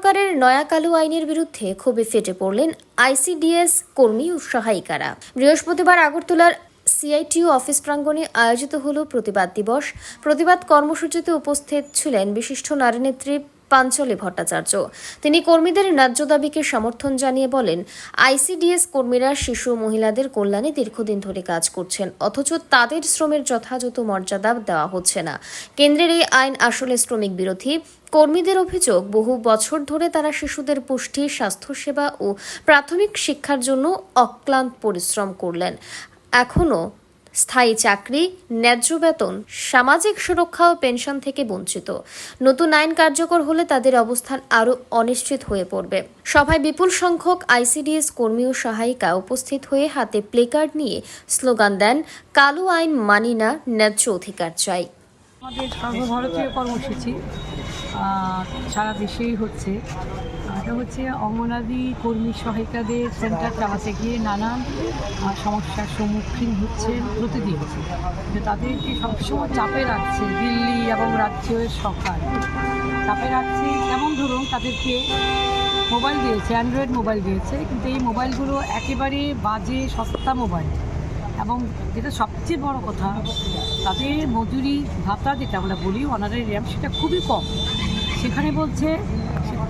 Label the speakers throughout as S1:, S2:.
S1: সরকারের নয়া কালো আইনের বিরুদ্ধে ক্ষোভে ফেটে পড়লেন আইসিডিএস কর্মী ও সহায়িকারা। বৃহস্পতিবার আগরতলার সিআইটিইউ অফিস প্রাঙ্গণে আয়োজিত হল প্রতিবাদ দিবস। প্রতিবাদ কর্মসূচিতে উপস্থিত ছিলেন বিশিষ্ট নারীনেত্রী পাঞ্চলি ভট্টাচার্য। তিনি কর্মীদের ন্যায্য দাবিকে সমর্থন জানিয়ে বলেন, আইসিডিএস কর্মীরা শিশু ও মহিলাদের কল্যাণে দীর্ঘদিন ধরে কাজ করছেন, অথচ তাদের শ্রমের যথাযথ মর্যাদা দেওয়া হচ্ছে না। কেন্দ্রের এই আইন আসলে শ্রমিক বিরোধী। কর্মীদের অভিযোগ, বহু বছর ধরে তারা শিশুদের পুষ্টি, স্বাস্থ্যসেবা ও প্রাথমিক শিক্ষার জন্য অক্লান্ত পরিশ্রম করলেন। এখনও স্থায়ী চাকরি, ন্যায্য বেতন, সামাজিক সুরক্ষা ও পেনশন থেকে বঞ্চিত। নতুন আইন কার্যকর হলে তাদের অবস্থান আরও অনিশ্চিত হয়ে পড়বে। সভায় বিপুল সংখ্যক আইসিডিএস কর্মী ও সহায়িকা উপস্থিত হয়ে হাতে প্লেকার্ড নিয়ে স্লোগান দেন, কালো আইন মানি না, ন্যায্য অধিকার চাই।
S2: আমাদের সর্বভারতীয় কর্মসূচি সারা দেশেই হচ্ছে। এটা হচ্ছে অঙ্গনাদি কর্মী সহায়িকাদের সেন্টার চালাতে গিয়ে নানান সমস্যার সম্মুখীন হচ্ছেন প্রতিদিন। তাদেরকে সবসময় চাপে রাখছে দিল্লি এবং রাজ্যের সরকার, চাপে রাখছে। যেমন ধরুন, তাদেরকে মোবাইল দিয়েছে, অ্যান্ড্রয়েড মোবাইল দিয়েছে, কিন্তু এই মোবাইলগুলো একেবারে বাজে সস্তা মোবাইল। এবং যেটা সবচেয়ে বড় কথা, তাদের মজুরি ভাতা যেটা আমরা বলি অনারারিয়াম, সেটা খুবই কম। সেখানে বলছে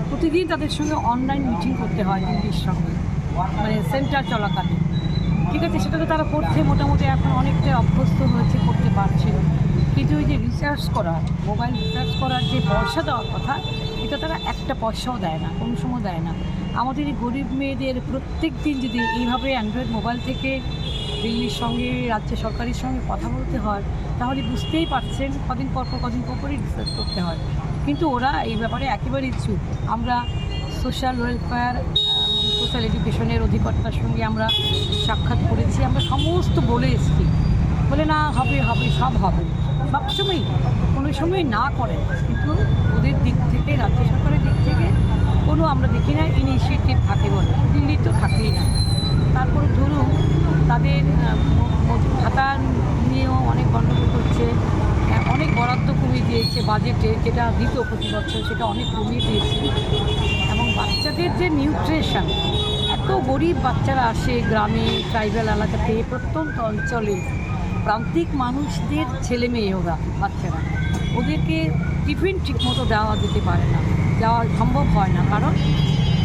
S2: প্রতিদিন তাদের সঙ্গে অনলাইন মিটিং করতে হয় দিল্লির সঙ্গে, মানে সেন্টার চলাকালে। ঠিক আছে, সেটা তো তারা করছে, মোটামুটি এখন অনেকটাই অভ্যস্ত হয়েছে, করতে পারছে। কিন্তু ওই যে রিসার্চ করা, মোবাইল রিসার্চ করার যে পয়সা দেওয়ার কথা, এটা তারা একটা পয়সাও দেয় না, কোনো সময় দেয় না। আমাদের এই গরিব মেয়েদের প্রত্যেক দিন যদি এইভাবে অ্যান্ড্রয়েড মোবাইল থেকে দিল্লির সঙ্গে, রাজ্য সরকারের সঙ্গে কথা বলতে হয়, তাহলে বুঝতেই পারছেন কদিন পর পরই রিসার্চ করতে হয়। কিন্তু ওরা এই ব্যাপারে একেবারেই চুপ। আমরা সোশ্যাল ওয়েলফেয়ার, সোশ্যাল এডুকেশনের অধিকর্তার সঙ্গে আমরা সাক্ষাৎ করেছি, আমরা সমস্ত বলে এসেছি। বলে না, হবে হবে, সব হবে, সবসময়ই কোনো সময় না করে। কিন্তু ওদের দিক থেকে, রাজ্য সরকারের দিক থেকে কোনো আমরা দেখি না ইনিশিয়েটিভ থাকে বলে। দিল্লির তো থাকেই না। তারপরে ধরুন, তাদের ভাতা নিয়েও অনেক গণ্ডগোল করছে, অনেক বরাদ্দ কমিয়ে দিয়েছে বাজেটে, যেটা দিত প্রতি বছর সেটা অনেক কমিয়ে দিয়েছে। এবং বাচ্চাদের যে নিউট্রিশন, এত গরিব বাচ্চারা আসে গ্রামে, ট্রাইবাল এলাকাতে, প্রত্যন্ত অঞ্চলে, প্রান্তিক মানুষদের ছেলে মেয়ে ওরা, বাচ্চারা, ওদেরকে টিফিন ঠিকমতো দেওয়া যেতে পারে না, যাওয়া সম্ভব হয় না, কারণ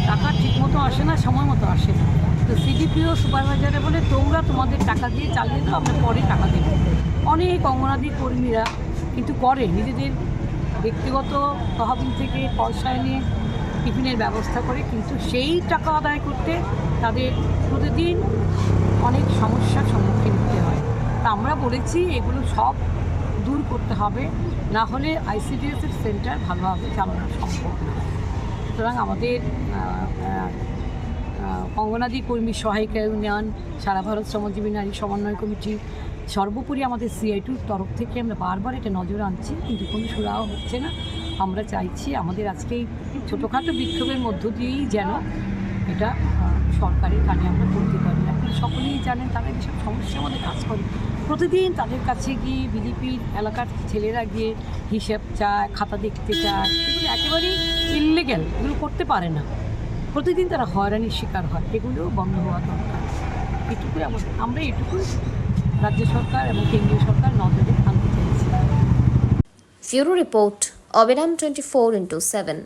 S2: টাকা ঠিকমতো আসে না, সময় মতো আসে না। তো সিডিপিও সুপারভাইজারে বলে, তোমরা তোমাদের টাকা দিয়ে চালিয়ে দাও, আমরা পরে টাকা দেবো। অনেক অঙ্গনাদি কর্মীরা কিন্তু করে, নিজেদের ব্যক্তিগত তহবিল থেকে পয়সা এনে টিফিনের ব্যবস্থা করে, কিন্তু সেই টাকা আদায় করতে তাদের প্রতিদিন অনেক সমস্যার সম্মুখীন হতে হয়। তা আমরা বলেছি এগুলো সব দূর করতে হবে, না হলে আইসিডিএসের সেন্টার ভালোভাবে চালানো সম্ভব না। সুতরাং আমাদের অঙ্গনাদি কর্মী সহায়িকা ইউনিয়ন, সারা ভারত শ্রমজীবী নারী সমন্বয় কমিটি, সর্বোপরি আমাদের সিআইটির তরফ থেকে আমরা বারবার এটা নজর আনছি, কিন্তু কোনো সুরাহা হচ্ছে না। আমরা চাইছি আমাদের আজকে এই ছোটোখাটো বিক্ষোভের মধ্য দিয়েই যেন এটা সরকারের কানে আমরা তুলতে পারি। আপনারা সকলেই জানেন, তারা এইসব সমস্যার মধ্যে কাজ করে। প্রতিদিন তাদের কাছে গিয়ে বিজেপির এলাকার ছেলেরা গিয়ে হিসেব চায়, খাতা দেখতে চায়, এগুলো একেবারেই ইললিগ্যাল, এগুলো করতে পারে না। প্রতিদিন তারা হয়রানির শিকার হয়, এগুলোও বন্ধ হওয়া দরকার। এটুকুই আমরা এটুকুই রাজ্য সরকার এবং কেন্দ্রীয় সরকার নজরে আনতে চাইছি।
S1: ব্যুরো রিপোর্ট, অবিরাম 24/7।